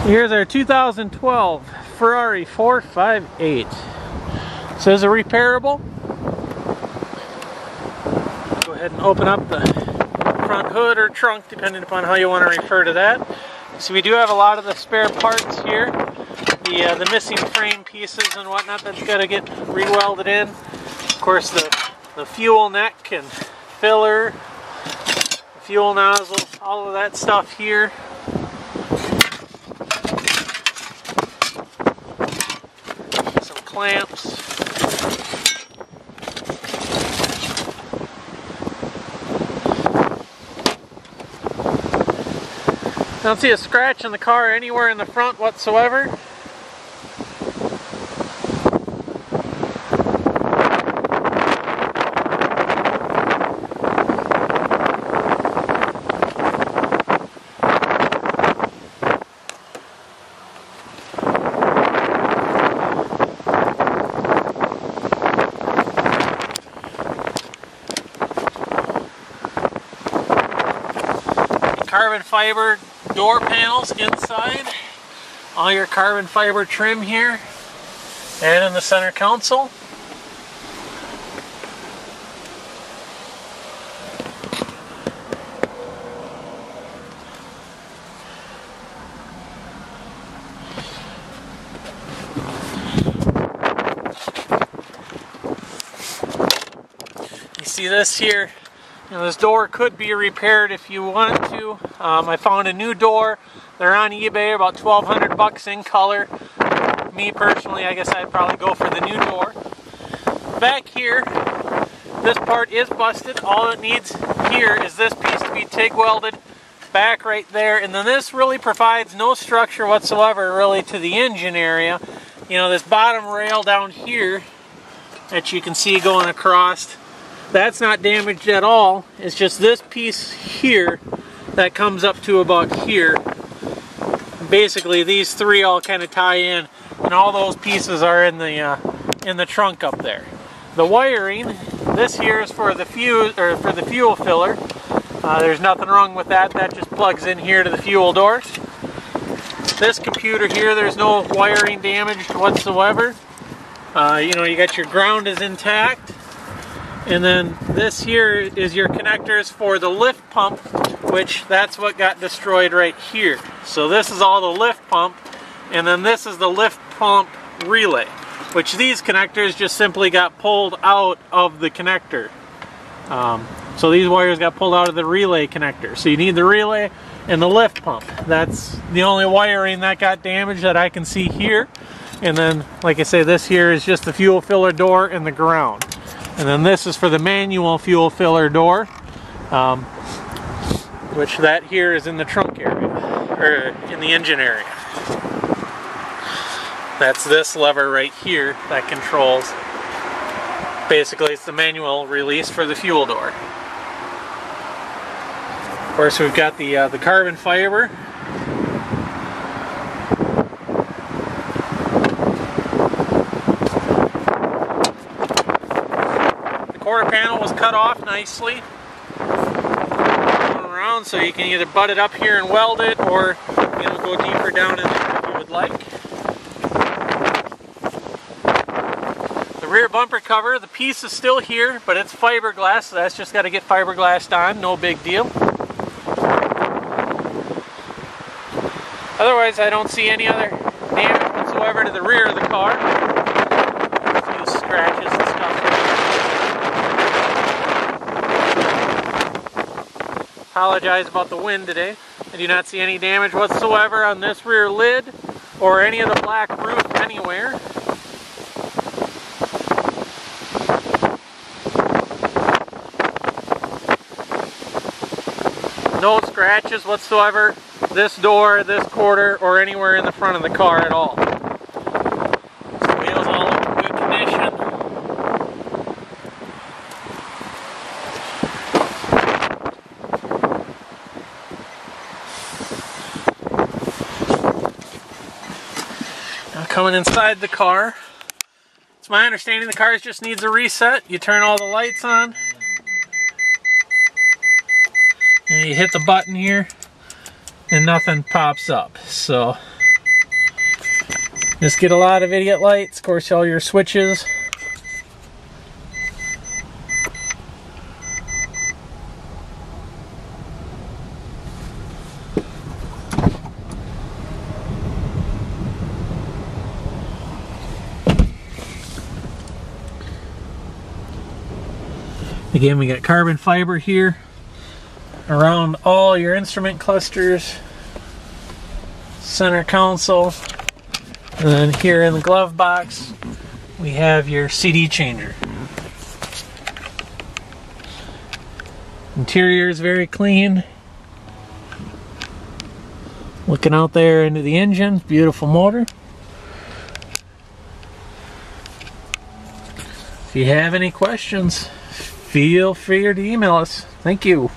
Here's our 2012 Ferrari 458. Says a repairable. Go ahead and open up the front hood or trunk, depending upon how you want to refer to that. So we do have a lot of the spare parts here. The missing frame pieces and whatnot that's got to get re-welded in. Of course, the fuel neck and filler, the fuel nozzle, all of that stuff here. Some clamps. I don't see a scratch in the car anywhere in the front whatsoever. Carbon fiber door panels inside, all your carbon fiber trim here, and in the center console. You see this here? Now, this door could be repaired if you want to. I found a new door. They're on eBay, about $1,200 in color. Me personally, I guess I'd probably go for the new door. Back here, this part is busted. All it needs here is this piece to be TIG welded back right there. And then this really provides no structure whatsoever really to the engine area. You know, this bottom rail down here that you can see going across, that's not damaged at all. It's just this piece here that comes up to about here. Basically, these three all kind of tie in, and all those pieces are in the trunk up there. The wiring, this here is for the fuel filler. There's nothing wrong with that. That just plugs in here to the fuel doors. This computer here, there's no wiring damage whatsoever. You know, you got your ground is intact. And then this here is your connectors for the lift pump, which that's what got destroyed right here. So this is all the lift pump, and then this is the lift pump relay, which these connectors just simply got pulled out of the connector. So these wires got pulled out of the relay connector. So you need the relay and the lift pump. That's the only wiring that got damaged that I can see here. And then, like I say, this here is just the fuel filler door and the ground. And then this is for the manual fuel filler door, which that here is in the trunk area, or in the engine area. That's this lever right here that controls, basically it's the manual release for the fuel door. Of course, we've got the carbon fiber. Quarter panel was cut off nicely. Going around, so you can either butt it up here and weld it, or you know, go deeper down in there if you would like. The rear bumper cover, the piece is still here, but it's fiberglass, so that's just got to get fiberglassed on, no big deal. Otherwise, I don't see any other damage whatsoever to the rear of the car. A few scratches and stuff. Apologize about the wind today. I do not see any damage whatsoever on this rear lid or any of the black roof anywhere. No scratches whatsoever, this door, this quarter, or anywhere in the front of the car at all. So wheels all look in good condition. Now coming inside the car, it's my understanding the car just needs a reset. You turn all the lights on. And you hit the button here and nothing pops up. So Just get a lot of idiot lights, of course all your switches. Again, we got carbon fiber here around all your instrument clusters, center console, and then here in the glove box we have your CD changer. Interior is very clean. Looking out there into the engine, beautiful motor. If you have any questions, feel free to email us. Thank you.